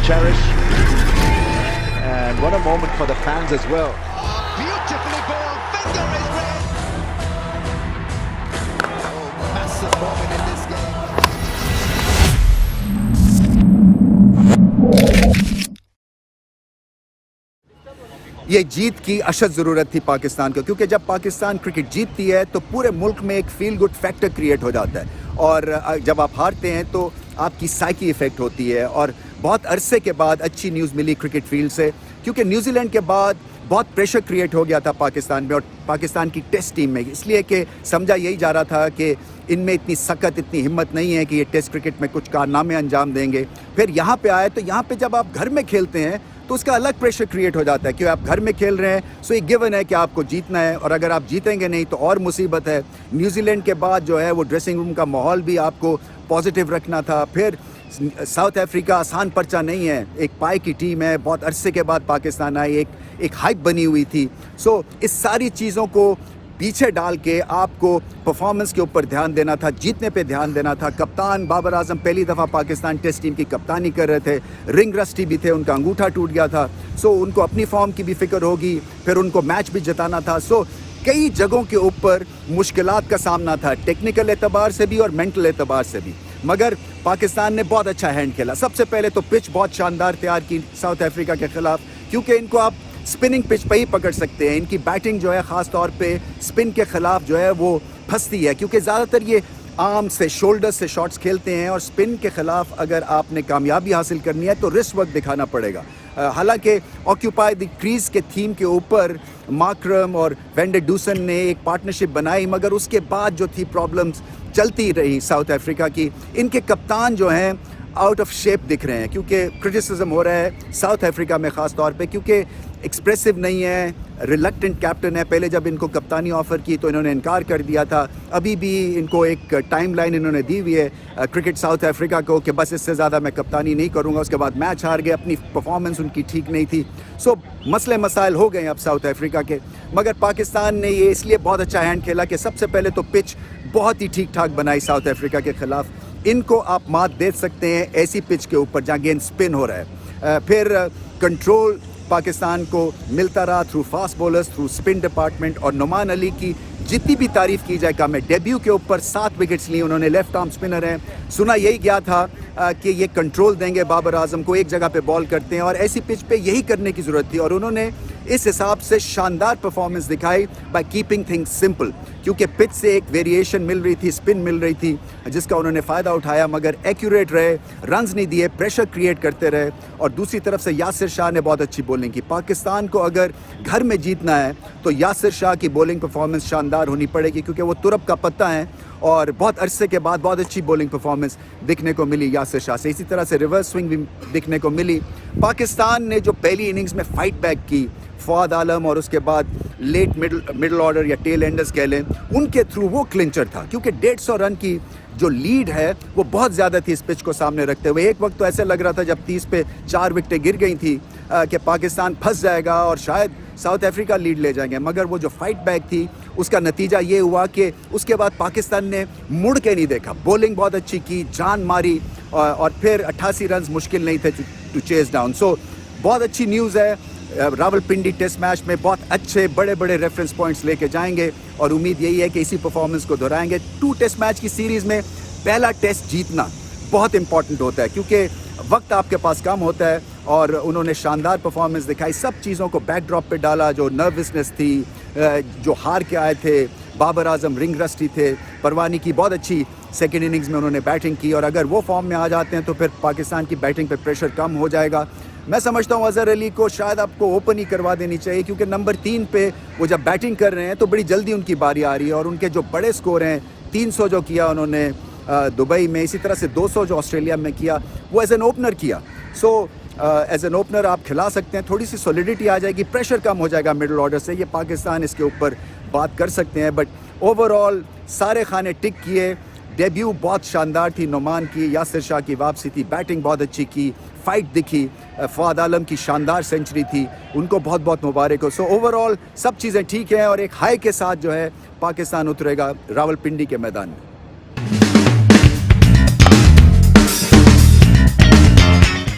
cherish. And what a moment for the fans as well. Beautifully ball, finger is red. Oh, massive moment in this game. ये जीत की अशद ज़रूरत थी पाकिस्तान को, क्योंकि जब पाकिस्तान क्रिकेट जीतती है तो पूरे मुल्क में एक फील गुड फैक्टर क्रिएट हो जाता है, और जब आप हारते हैं तो आपकी साइकी इफ़ेक्ट होती है। और बहुत अरसे के बाद अच्छी न्यूज़ मिली क्रिकेट फील्ड से, क्योंकि न्यूजीलैंड के बाद बहुत प्रेशर क्रिएट हो गया था पाकिस्तान में और पाकिस्तान की टेस्ट टीम में, इसलिए कि समझा यही जा रहा था कि इनमें इतनी सकत, इतनी हिम्मत नहीं है कि ये टेस्ट क्रिकेट में कुछ कारनामे अंजाम देंगे। फिर यहाँ पे आए तो यहाँ पे जब आप घर में खेलते हैं तो उसका अलग प्रेशर क्रिएट हो जाता है कि आप घर में खेल रहे हैं, सो ये गिवन है कि आपको जीतना है, और अगर आप जीतेंगे नहीं तो और मुसीबत है। न्यूजीलैंड के बाद जो है वो ड्रेसिंग रूम का माहौल भी आपको पॉजिटिव रखना था। फिर साउथ अफ्रीका आसान पर्चा नहीं है, एक पाई की टीम है, बहुत अरसे के बाद पाकिस्तान आई, एक हाइप बनी हुई थी। सो इस सारी चीज़ों को पीछे डाल के आपको परफॉर्मेंस के ऊपर ध्यान देना था, जीतने पे ध्यान देना था। कप्तान बाबर आजम पहली दफ़ा पाकिस्तान टेस्ट टीम की कप्तानी कर रहे थे, रिंग रस्टी भी थे, उनका अंगूठा टूट गया था, सो उनको अपनी फॉर्म की भी फिक्र होगी, फिर उनको मैच भी जिताना था। सो कई जगहों के ऊपर मुश्किलात का सामना था, टेक्निकल एतबार से भी और मेंटल एतबार से भी, मगर पाकिस्तान ने बहुत अच्छा हैंड खेला। सबसे पहले तो पिच बहुत शानदार तैयार की साउथ अफ्रीका के ख़िलाफ़, क्योंकि इनको आप स्पिनिंग पिच पे ही पकड़ सकते हैं। इनकी बैटिंग जो है ख़ास तौर पे स्पिन के ख़िलाफ़ जो है वो फंसती है, क्योंकि ज़्यादातर ये आर्म से, शोल्डर से शॉट्स खेलते हैं, और स्पिन के ख़िलाफ़ अगर आपने कामयाबी हासिल करनी है तो रिस्क वर्क दिखाना पड़ेगा। हालांकि ऑक्यूपाई द क्रीज़ के थीम के ऊपर मार्करम और वैन डर डूसन ने एक पार्टनरशिप बनाई, मगर उसके बाद जो थी प्रॉब्लम्स चलती रही साउथ अफ्रीका की। इनके कप्तान जो हैं आउट ऑफ शेप दिख रहे हैं, क्योंकि क्रिटिसिज्म हो रहा है साउथ अफ्रीका में ख़ास तौर पे, क्योंकि एक्सप्रेसिव नहीं है, रिलक्टेंट कैप्टन है। पहले जब इनको कप्तानी ऑफ़र की तो इन्होंने इनकार कर दिया था। अभी भी इनको एक टाइम लाइन इन्होंने दी हुई है क्रिकेट साउथ अफ्रीका को कि बस इससे ज़्यादा मैं कप्तानी नहीं करूँगा। उसके बाद मैच हार गए, अपनी परफॉर्मेंस उनकी ठीक नहीं थी। सो मसले मसाइल हो गए अब साउथ अफ्रीका के, मगर पाकिस्तान ने ये इसलिए बहुत अच्छा हैंड खेला कि सबसे पहले तो पिच बहुत ही ठीक ठाक बनाई साउथ अफ्रीका के ख़िलाफ़। इनको आप मात दे सकते हैं ऐसी पिच के ऊपर जहाँ गेंद स्पिन हो रहा है। फिर कंट्रोल पाकिस्तान को मिलता रहा through fast bowlers, through spin department, और नुमान अली की जितनी भी तारीफ़ की जाए कम है। डेब्यू के ऊपर 7 विकेट्स लिए उन्होंने, लेफ्ट आर्म स्पिनर हैं। सुना यही गया था कि ये कंट्रोल देंगे बाबर आजम को, एक जगह पे बॉल करते हैं, और ऐसी पिच पे यही करने की ज़रूरत थी, और उन्होंने इस हिसाब से शानदार परफॉर्मेंस दिखाई बाय कीपिंग थिंग्स सिंपल, क्योंकि पिच से एक वेरिएशन मिल रही थी, स्पिन मिल रही थी, जिसका उन्होंने फ़ायदा उठाया, मगर एक्यूरेट रहे, रन्स नहीं दिए, प्रेशर क्रिएट करते रहे। और दूसरी तरफ से यासिर शाह ने बहुत अच्छी बॉलिंग की। पाकिस्तान को अगर घर में जीतना है तो यासिर शाह की बॉलिंग परफॉर्मेंस शानदार होनी पड़ेगी, क्योंकि वो तुरप का पत्ता है, और बहुत अरसे के बाद बहुत अच्छी बॉलिंग परफॉर्मेंस दिखने को मिली यासिर शाह से। इसी तरह से रिवर्स स्विंग भी दिखने को मिली। पाकिस्तान ने जो पहली इनिंग्स में फाइट बैक की, फवाद आलम और उसके बाद लेट मिडल ऑर्डर या टेल एंडर्स कह लें, उनके थ्रू वो क्लिंचर था, क्योंकि 150 रन की जो लीड है वो बहुत ज़्यादा थी इस पिच को सामने रखते हुए। एक वक्त तो ऐसे लग रहा था जब 30 पे 4 विकेटें गिर गई थी कि पाकिस्तान फंस जाएगा और शायद साउथ अफ्रीका लीड ले जाएंगे, मगर वो जो फाइट बैक थी उसका नतीजा ये हुआ कि उसके बाद पाकिस्तान ने मुड़ के नहीं देखा, बॉलिंग बहुत अच्छी की, जान मारी, और फिर 88 रन मुश्किल नहीं थे टू चेस डाउन। सो बहुत अच्छी न्यूज़ है। रावलपिंडी टेस्ट मैच में बहुत अच्छे बड़े बड़े रेफरेंस पॉइंट्स लेके जाएंगे, और उम्मीद यही है कि इसी परफॉर्मेंस को दोहराएंगे। 2 टेस्ट मैच की सीरीज़ में पहला टेस्ट जीतना बहुत इंपॉर्टेंट होता है, क्योंकि वक्त आपके पास कम होता है, और उन्होंने शानदार परफॉर्मेंस दिखाई। सब चीज़ों को बैकड्रॉप पे डाला, जो नर्वसनेस थी, जो हार के आए थे, बाबर आजम रिंग रस्टी थे, परवानी की बहुत अच्छी सेकेंड इनिंग्स में उन्होंने बैटिंग की, और अगर वो फॉर्म में आ जाते हैं तो फिर पाकिस्तान की बैटिंग पे प्रेशर कम हो जाएगा। मैं समझता हूँ अज़हर अली को शायद आपको ओपन ही करवा देनी चाहिए, क्योंकि नंबर 3 पे वो जब बैटिंग कर रहे हैं तो बड़ी जल्दी उनकी बारी आ रही है, और उनके जो बड़े स्कोर हैं, 300 जो किया उन्होंने दुबई में, इसी तरह से 200 जो ऑस्ट्रेलिया में किया, वो एज एन ओपनर किया। सो एज एन ओपनर आप खिला सकते हैं, थोड़ी सी सॉलिडिटी आ जाएगी, प्रेशर कम हो जाएगा मिडिल ऑर्डर से। ये पाकिस्तान इसके ऊपर बात कर सकते हैं, बट ओवरऑल सारे खाने टिक किए। डेब्यू बहुत शानदार थी नुमान की, यासिर शाह की वापसी थी, बैटिंग बहुत अच्छी की, फाइट दिखी, फवाद आलम की शानदार सेंचुरी थी, उनको बहुत बहुत मुबारक हो। सो ओवरऑल सब चीज़ें ठीक हैं, और एक हाई के साथ जो है पाकिस्तान उतरेगा रावलपिंडी के मैदान में।